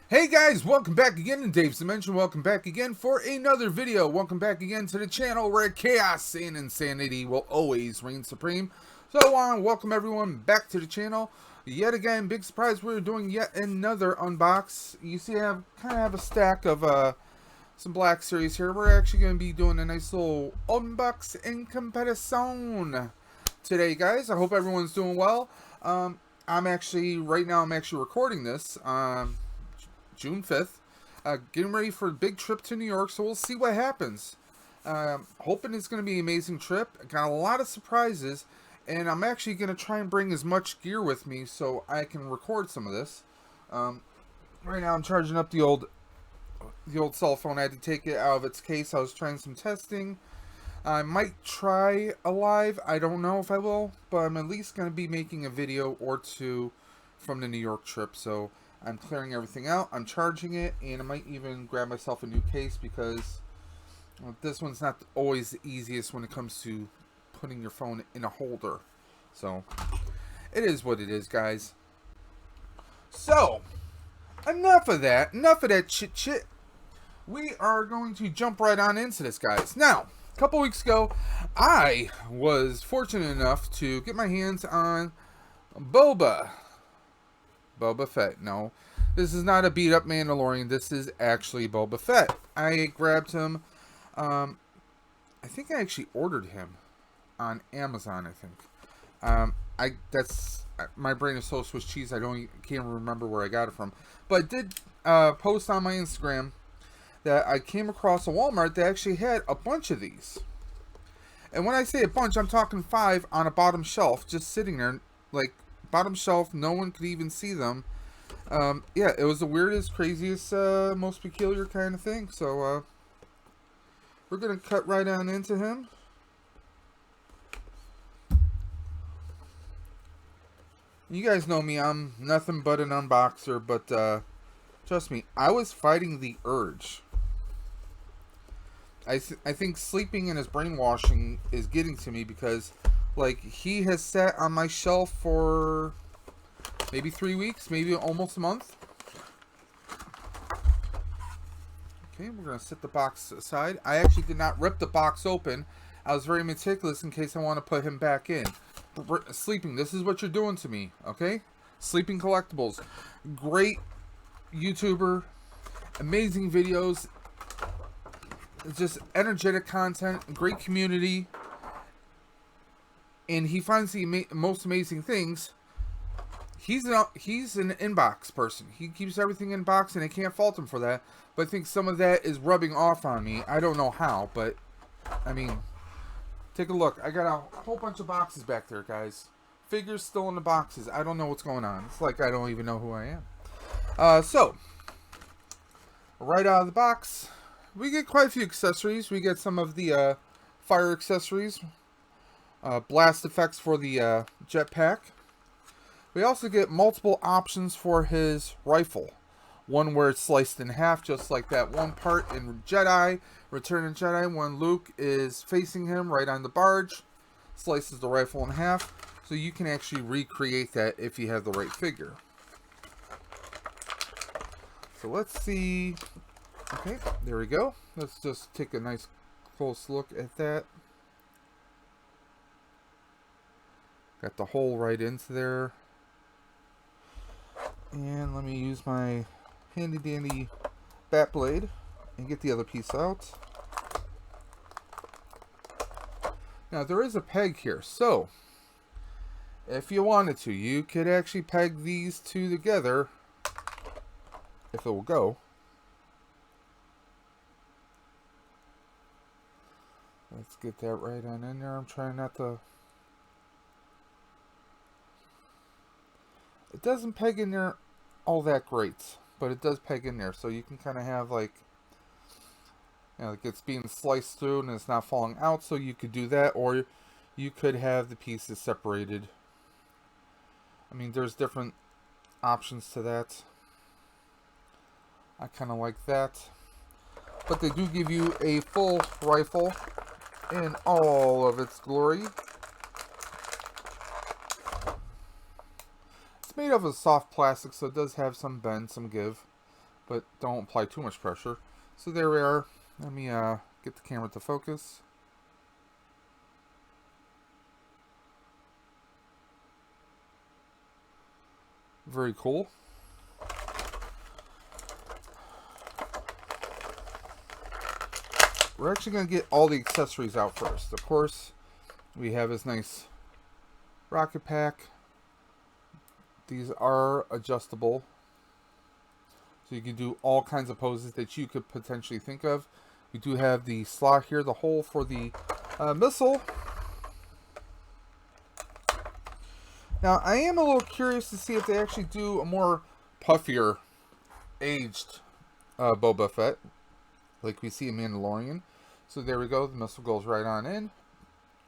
Hey guys, welcome back again to Dave's Dimension. Welcome back again for another video. Welcome back again to the channel where chaos and insanity will always reign supreme. So I want to welcome everyone back to the channel. Yet again, big surprise, we're doing yet another unbox. You see I kind of have a stack of some Black Series here. We're actually going to be doing a nice little unbox in comparison today, guys. I hope everyone's doing well. Right now I'm actually recording this. June 5th, getting ready for a big trip to New York, so we'll see what happens. Hoping it's going to be an amazing trip. I got a lot of surprises, and I'm actually going to try and bring as much gear with me so I can record some of this. Right now I'm charging up the old cell phone. I had to take it out of its case. I was trying some testing. I might try a live. I don't know if I will, but I'm at least going to be making a video or two from the New York trip, so I'm clearing everything out, I'm charging it, and I might even grab myself a new case because this one's not always the easiest when it comes to putting your phone in a holder. So, it is what it is, guys. So, enough of that chit. We are going to jump right on into this, guys. Now, a couple weeks ago, I was fortunate enough to get my hands on Boba Fett. No, this is not a beat up Mandalorian. This is actually Boba Fett. I grabbed him. I think I actually ordered him on Amazon. I think. My brain is so Swiss cheese. Can't remember where I got it from. But I did post on my Instagram that I came across a Walmart that actually had a bunch of these. And when I say a bunch, I'm talking 5 on a bottom shelf, just sitting there, like, bottom shelf, no one could even see them. Yeah, it was the weirdest, craziest, most peculiar kind of thing. So, we're going to cut right on into him. You guys know me, I'm nothing but an unboxer, but, trust me, I was fighting the urge. I think sleeping and his brainwashing is getting to me because, like, he has sat on my shelf for maybe 3 weeks, maybe almost a month. Okay, we're going to set the box aside. I actually did not rip the box open. I was very meticulous in case I want to put him back in. Sleeping, this is what you're doing to me, okay? Sleeping Collectibles. Great YouTuber. Amazing videos. Just energetic content. Great community. And he finds the most amazing things. He's an inbox person. He keeps everything in box, and I can't fault him for that. But I think some of that is rubbing off on me. I don't know how, but I mean, take a look. I got a whole bunch of boxes back there, guys. Figures still in the boxes. I don't know what's going on. It's like I don't even know who I am. So, right out of the box, we get quite a few accessories. We get some of the fire accessories. Blast effects for the jetpack. We also get multiple options for his rifle. One where it's sliced in half, just like that one part in Jedi, Return of Jedi, when Luke is facing him right on the barge, slices the rifle in half, so you can actually recreate that if you have the right figure. So let's see. Okay, there we go. Let's just take a nice close look at that. Got the hole right into there. And let me use my handy dandy bat blade and get the other piece out. Now there is a peg here, so if you wanted to, you could actually peg these two together if it will go. Let's get that right on in there. I'm trying not to... It doesn't peg in there all that great, but it does peg in there, so you can kind of have, like, you know, like it's being sliced through and it's not falling out, so you could do that, or you could have the pieces separated. I mean, there's different options to that. I kind of like that. But they do give you a full rifle in all of its glory. It's made of a soft plastic, so it does have some bend, some give. but don't apply too much pressure. So there we are. Let me get the camera to focus. Very cool. We're actually going to get all the accessories out first. Of course, we have this nice rocket pack. These are adjustable, so you can do all kinds of poses that you could potentially think of. We do have the slot here, the hole for the missile. Now, I am a little curious to see if they actually do a more puffier, aged Boba Fett, like we see in Mandalorian. So there we go. The missile goes right on in,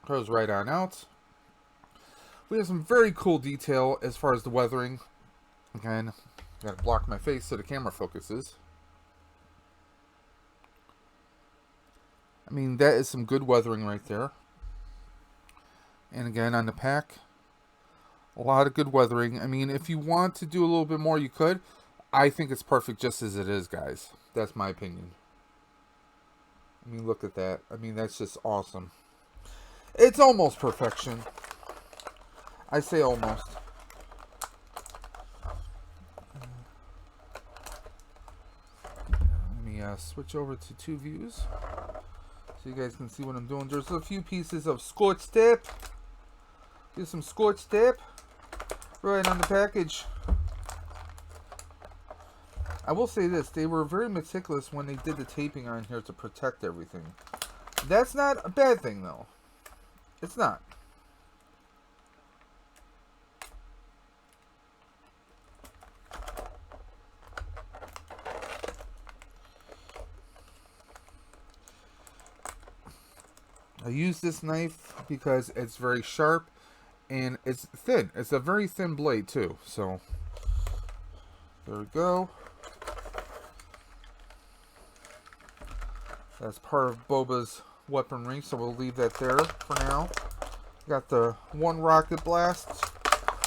goes right on out. We have some very cool detail as far as the weathering. Again, got to block my face so the camera focuses. I mean, that is some good weathering right there. And again, on the pack, a lot of good weathering. I mean, if you want to do a little bit more, you could. I think it's perfect just as it is, guys. That's my opinion. I mean, look at that. I mean, that's just awesome. It's almost perfection. I say almost. Let me switch over to 2 views so you guys can see what I'm doing. There's a few pieces of scotch tape. Here's some scotch tape right on the package. I will say this, they were very meticulous when they did the taping on here to protect everything. That's not a bad thing, though. It's not. I use this knife because it's very sharp and it's thin. It's a very thin blade, too. So, there we go. That's part of Boba's weaponry, so we'll leave that there for now. Got the 1 rocket blast.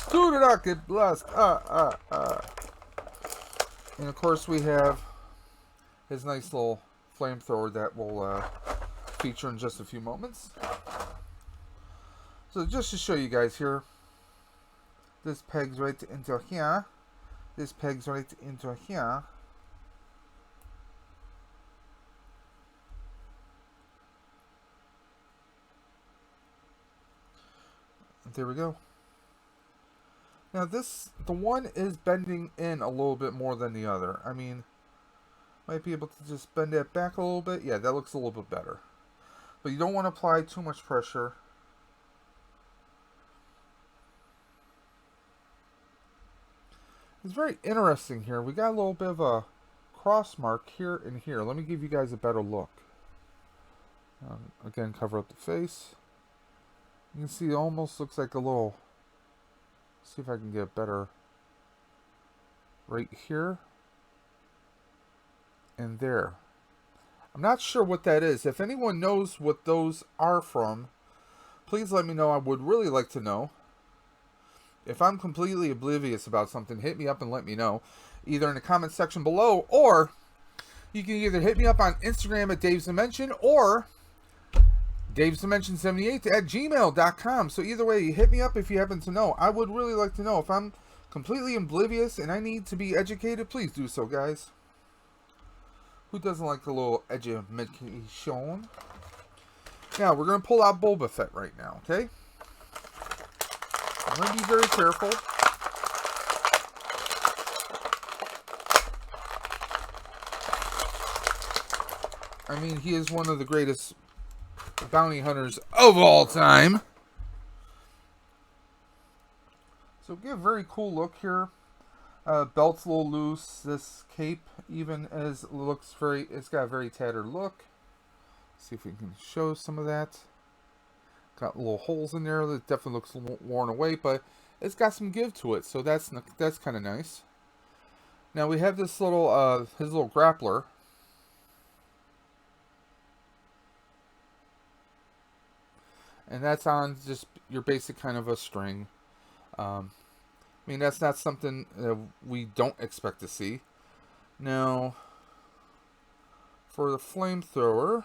2 rocket blast. And of course we have his nice little flamethrower that will feature in just a few moments. So just to show you guys here, this pegs right into here. This pegs right into here. There we go. Now the one is bending in a little bit more than the other. I mean, might be able to just bend it back a little bit. Yeah, that looks a little bit better. But you don't want to apply too much pressure. It's very interesting here. We got a little bit of a cross mark here and here. Let me give you guys a better look. Again, cover up the face. You can see it almost looks like a little, see if I can get better, right here and there. I'm not sure what that is. If anyone knows what those are from, please let me know. I would really like to know. If I'm completely oblivious about something, hit me up and let me know. Either in the comment section below, or you can either hit me up on Instagram at Dave's Dimension, or davesdimension78@gmail.com. So either way, you hit me up if you happen to know. I would really like to know. If I'm completely oblivious and I need to be educated, please do so, guys. Who doesn't like a little education? Now, we're going to pull out Boba Fett right now, okay? I'm going to be very careful. I mean, he is one of the greatest bounty hunters of all time. So get a very cool look here. Belt's a little loose. This cape even as looks very, it's got a very tattered look. See if we can show some of that. Got little holes in there that definitely looks a little worn away, but it's got some give to it, so that's kind of nice. Now we have this little his little grappler. And that's on just your basic kind of a string. I mean, that's not something we don't expect to see. Now, for the flamethrower,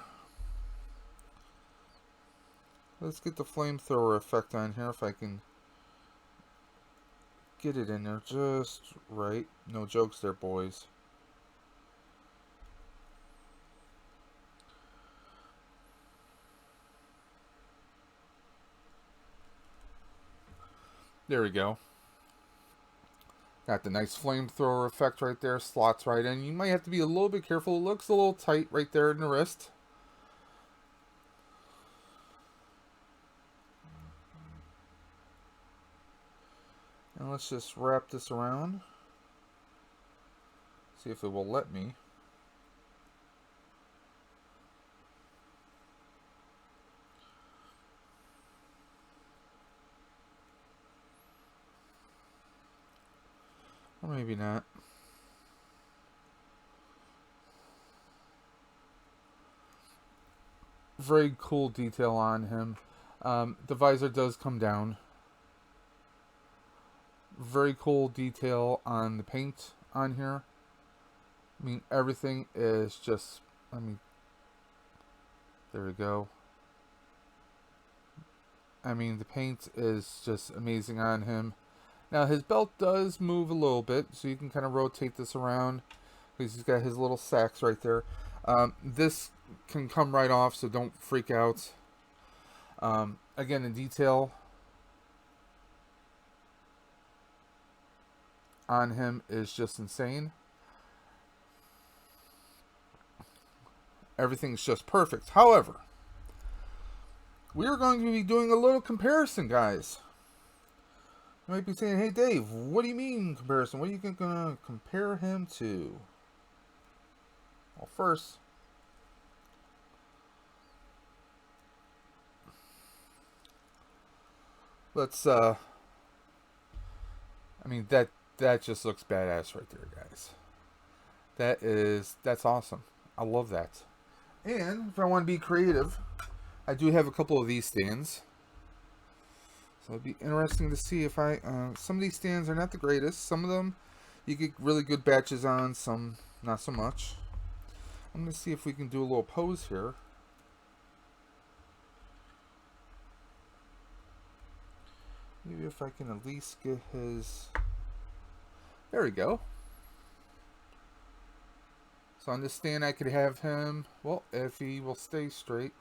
let's get the flamethrower effect on here if I can get it in there just right. No jokes there, boys. There we go. Got the nice flamethrower effect right there. Slots right in. You might have to be a little bit careful. It looks a little tight right there in the wrist. And let's just wrap this around. See if it will let me. Or maybe not. Very cool detail on him. The visor does come down. Very cool detail on the paint on here. I mean, everything is just, I mean, there we go. I mean, the paint is just amazing on him. Now, his belt does move a little bit, so you can kind of rotate this around. Because he's got his little sacks right there. This can come right off, so don't freak out. Again, the detail on him is just insane. Everything's just perfect. However, we are going to be doing a little comparison, guys. You might be saying, hey Dave, what do you mean comparison? What are you going to compare him to? Well, first, let's, I mean, that just looks badass right there, guys. That's awesome. I love that. And if I want to be creative, I do have a couple of these stands. So it'd be interesting to see if some of these stands are not the greatest. Some of them you get really good batches on, some not so much. I'm going to see if we can do a little pose here. Maybe if I can at least get his... There we go. So on this stand I could have him, well, if he will stay straight,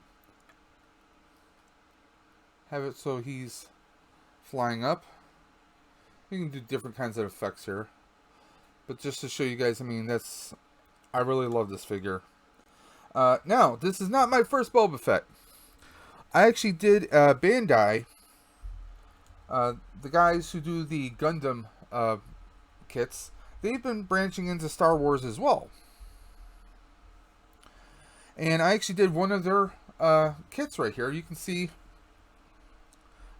have it so he's flying up. You can do different kinds of effects here. But just to show you guys, I mean, I really love this figure. Now, this is not my first Boba Fett. I actually did Bandai. The guys who do the Gundam kits, they've been branching into Star Wars as well. And I actually did one of their kits right here. You can see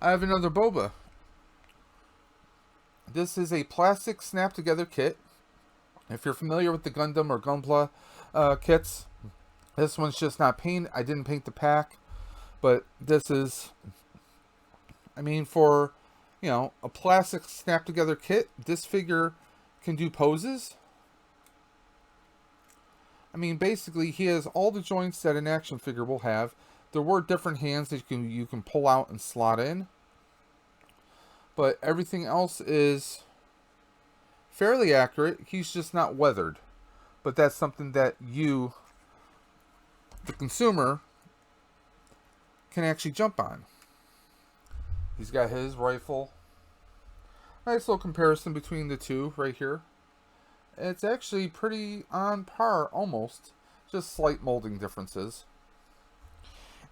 I have another Boba. This is a plastic snap together kit. If you're familiar with the Gundam or Gunpla kits, this one's just not painted. I didn't paint the pack, but this is, I mean, for, you know, a plastic snap together kit, this figure can do poses. I mean, basically, he has all the joints that an action figure will have. There were different hands that you can pull out and slot in. But everything else is fairly accurate. He's just not weathered. But that's something that you, the consumer, can actually jump on. He's got his rifle. Nice little comparison between the two right here. It's actually pretty on par, almost. Just slight molding differences.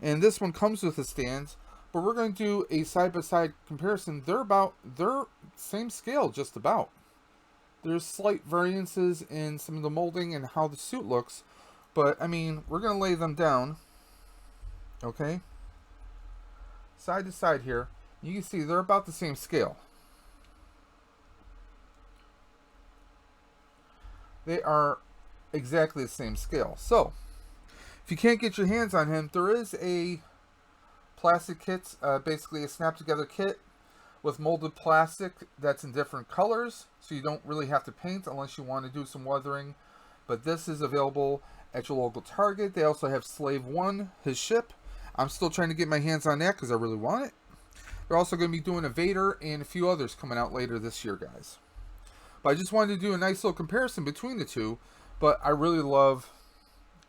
And this one comes with a stand, but we're going to do a side-by-side comparison. They're same scale, just about. There's slight variances in some of the molding and how the suit looks, but, I mean, we're going to lay them down. Okay? Side to side here. You can see they're about the same scale. They are exactly the same scale. So, if you can't get your hands on him, there is a plastic kit, basically a snap together kit with molded plastic that's in different colors, so you don't really have to paint unless you want to do some weathering. but this is available at your local Target. They also have Slave 1, his ship. I'm still trying to get my hands on that because I really want it. They're also going to be doing a Vader and a few others coming out later this year, guys. But I just wanted to do a nice little comparison between the two. But I really love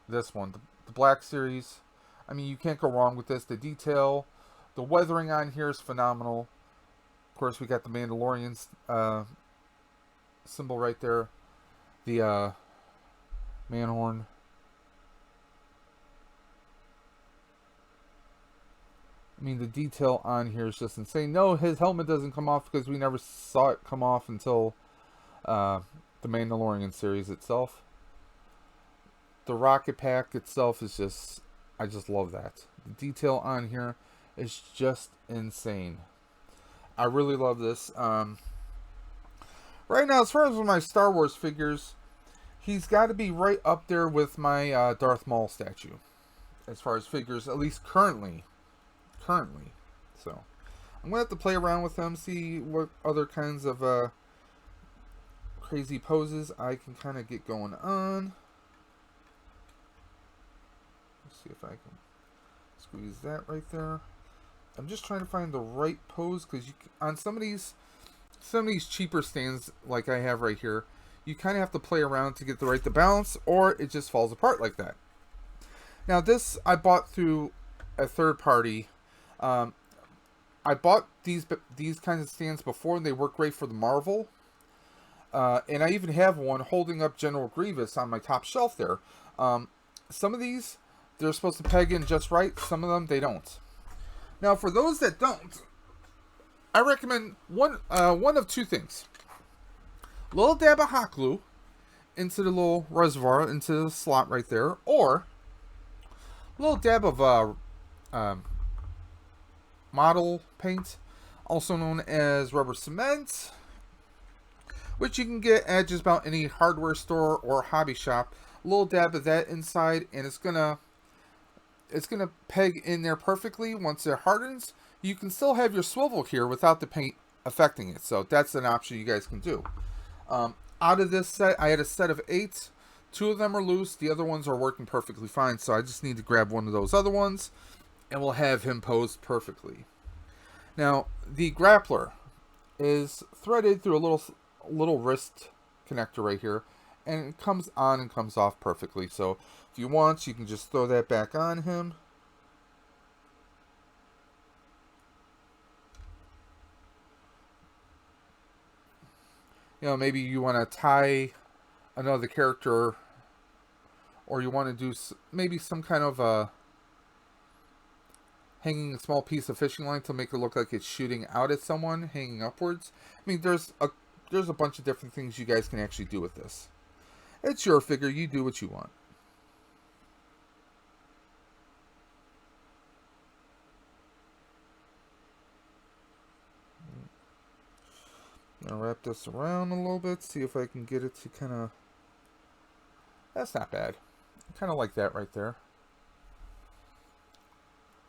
this one, the Black Series. I mean, you can't go wrong with this. The detail, the weathering on here is phenomenal. Of course, we got the Mandalorian's symbol right there. The man horn. I mean, the detail on here is just insane. No, his helmet doesn't come off because we never saw it come off until the Mandalorian series itself. The rocket pack itself is just, I just love that. The detail on here is just insane. I really love this. Right now, as far as my Star Wars figures, he's got to be right up there with my Darth Maul statue. As far as figures, at least currently. So, I'm going to have to play around with him, see what other kinds of crazy poses I can kind of get going on. Let's see if I can squeeze that right there. I'm just trying to find the right pose because on some of these cheaper stands like I have right here, you kind of have to play around to get the balance, or it just falls apart like that. Now this I bought through a third party. I bought these kinds of stands before, and they work great for the Marvel. And I even have one holding up General Grievous on my top shelf there. Some of these, they're supposed to peg in just right. Some of them, they don't. Now, for those that don't, I recommend one of two things. A little dab of hot glue into the little reservoir, into the slot right there. Or a little dab of model paint, also known as rubber cement, which you can get at just about any hardware store or hobby shop. A little dab of that inside, and it's gonna peg in there perfectly. Once it hardens, you can still have your swivel here without the paint affecting it. So that's an option you guys can do. Out of this set, I had a set of 8. 2 of them are loose. The other ones are working perfectly fine. So I just need to grab one of those other ones, and we'll have him posed perfectly. Now, the grappler is threaded through a little wrist connector right here, and it comes on and comes off perfectly. So if you want, you can just throw that back on him. You know, maybe you want to tie another character, or you want to do maybe some kind of hanging a small piece of fishing line to make it look like it's shooting out at someone, hanging upwards. I mean, there's a bunch of different things you guys can actually do with this. It's your figure. You do what you want. I'll wrap this around a little bit, see if I can get it to kind of... That's not bad. I kind of like that right there.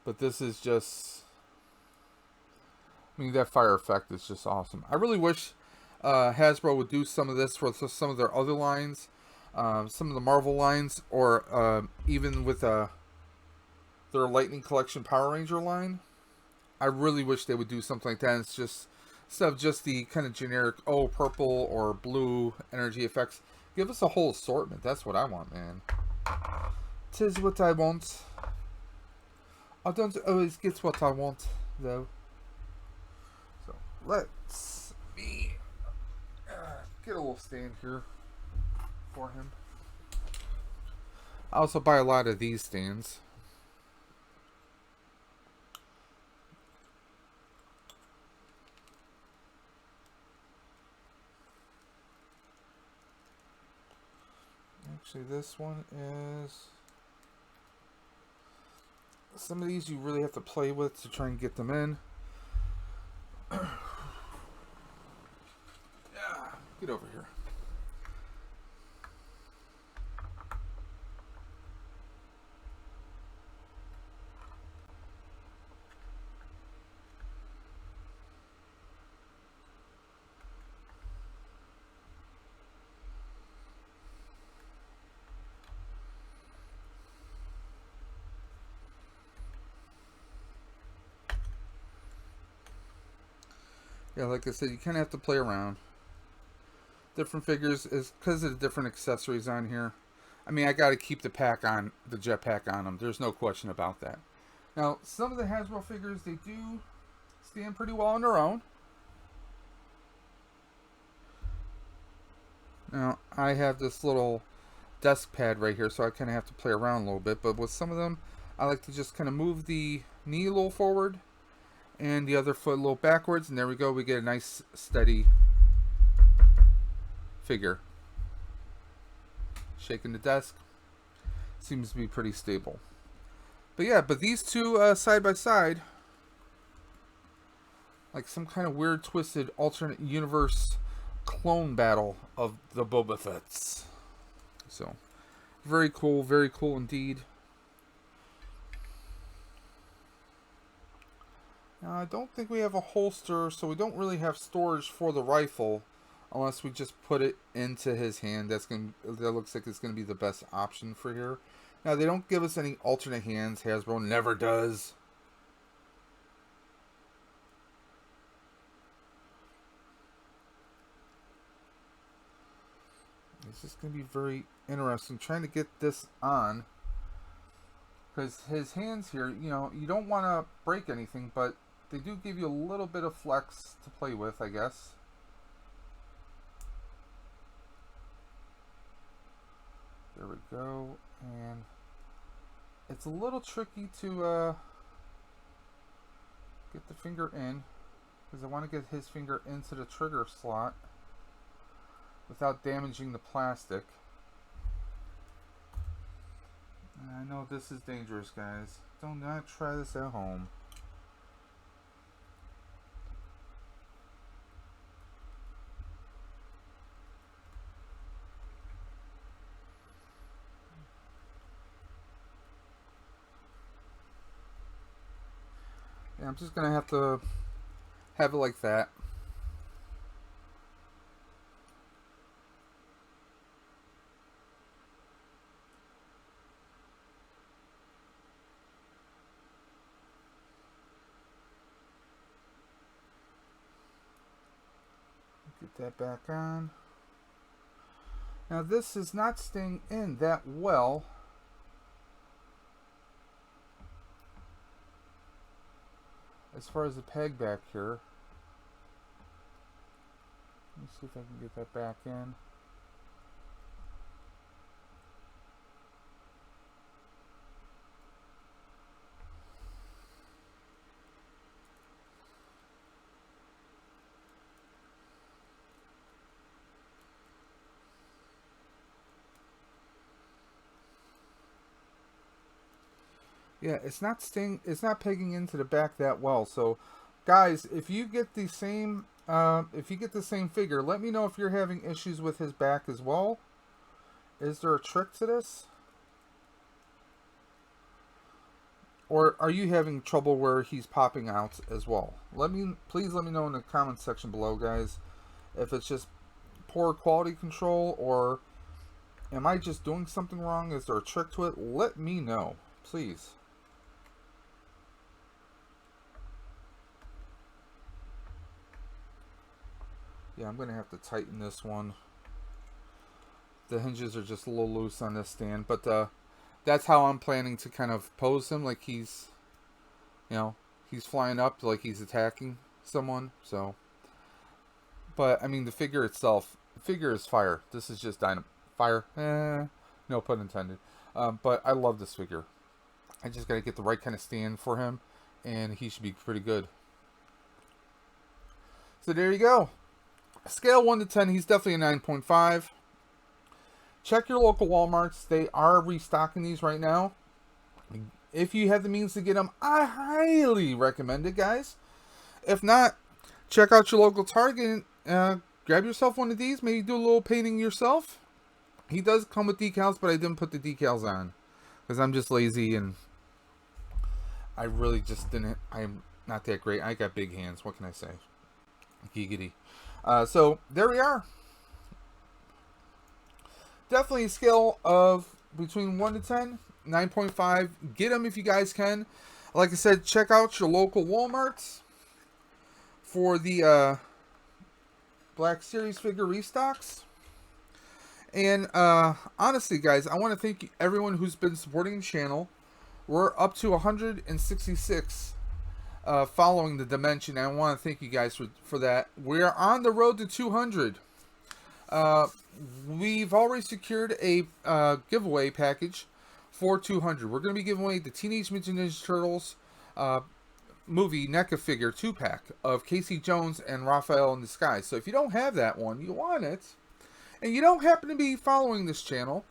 But this is just... I mean, that fire effect is just awesome. I really wish Hasbro would do some of this for some of their other lines. Some of the Marvel lines, or even with their Lightning Collection Power Ranger line. I really wish they would do something like that. It's just... Instead of just the kind of generic, oh, purple or blue energy effects, give us a whole assortment. That's what I want, man. 'Tis what I want. I don't always get what I want, though. So, let's me get a little stand here for him. I also buy a lot of these stands. Actually, this one is... Some of these you really have to play with to try and get them in. Yeah, get over here. Yeah, like I said, you kind of have to play around. Different figures is because of the different accessories on here. I mean, I got to keep the jetpack on them. There's no question about that. Now, some of the Hasbro figures, they do stand pretty well on their own. Now, I have this little desk pad right here, so I kind of have to play around a little bit. But with some of them, I like to just kind of move the knee a little forward and the other foot a little backwards, and there we go. We get a nice, steady figure. Shaking the desk. Seems to be pretty stable. But yeah, but these two side by side, like some kind of weird, twisted, alternate universe clone battle of the Boba Fetts. So, very cool indeed. Now, I don't think we have a holster, so we don't really have storage for the rifle, unless we just put it into his hand. That looks like it's gonna be the best option for here. Now, they don't give us any alternate hands. Hasbro never does. It's just going to be very interesting trying to get this on. Because his hands here, you know, you don't want to break anything, but they do give you a little bit of flex to play with, I guess. There we go. And it's a little tricky to get the finger in, because I want to get his finger into the trigger slot without damaging the plastic. And I know this is dangerous, guys. Do not try this at home. Yeah, I'm just gonna have to have it like that. Get that back on. Now this is not staying in that well. As far as the peg back here. Let me see if I can get that back in. Yeah, it's not pegging into the back that well. So, guys, if you get the same figure, let me know if you're having issues with his back as well. Is there a trick to this? Or are you having trouble where he's popping out as well? Please let me know in the comments section below, guys, if it's just poor quality control, or am I just doing something wrong? Is there a trick to it? Let me know, please. Yeah, I'm going to have to tighten this one. The hinges are just a little loose on this stand, but that's how I'm planning to kind of pose him, like he's, you know, he's flying up like he's attacking someone. So, but I mean, the figure itself, the figure is fire. This is just fire. No pun intended. But I love this figure. I just got to get the right kind of stand for him, and he should be pretty good. So there you go. Scale 1 to 10, he's definitely a 9.5. Check your local Walmarts. They are restocking these right now. If you have the means to get them, I highly recommend it, guys. If not, check out your local Target. Grab yourself one of these. Maybe do a little painting yourself. He does come with decals, but I didn't put the decals on because I'm just lazy and I really just didn't. I'm not that great. I got big hands. What can I say? Giggity. So there we are. Definitely a scale of between 1 to 10, 9.5. Get them if you guys can. Like I said, check out your local Walmarts for the Black Series figure restocks. And honestly, guys, I want to thank everyone who's been supporting the channel. We're up to 166 following the dimension. I want to thank you guys for that. We're on the road to 200. We've already secured a giveaway package for 200. We're going to be giving away the Teenage Mutant Ninja Turtles movie NECA figure 2-pack of Casey Jones and Raphael in Disguise. So if you don't have that one, you want it, and you don't happen to be following this channel,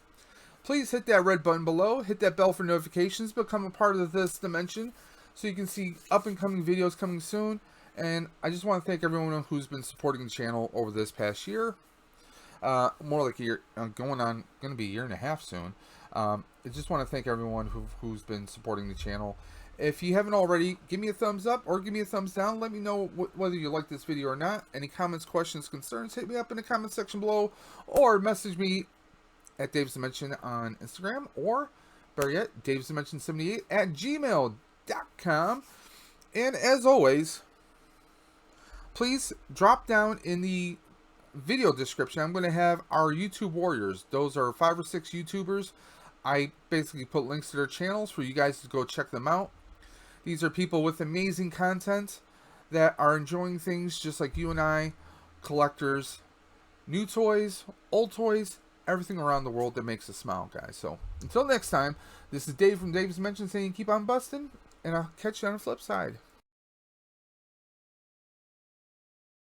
please hit that red button below, hit that bell for notifications, become a part of this dimension so you can see up and coming videos coming soon. And I just want to thank everyone who's been supporting the channel over this past year. More like a year, going to be a year and a half soon. I just want to thank everyone who's been supporting the channel. If you haven't already, give me a thumbs up or give me a thumbs down. Let me know whether you like this video or not. Any comments, questions, concerns, hit me up in the comment section below, or message me at Dave's Dimension on Instagram, or better yet, davesdimension78 at gmail.com. And as always, please drop down in the video description. I'm going to have our YouTube warriors. Those are 5 or 6 YouTubers. I basically put links to their channels for you guys to go check them out. These are people with amazing content that are enjoying things just like you and I, collectors, new toys, old toys, everything around the world that makes us smile, guys. So until next time, this is Dave from Dave's Dimension saying keep on busting, and I'll catch you on the flip side.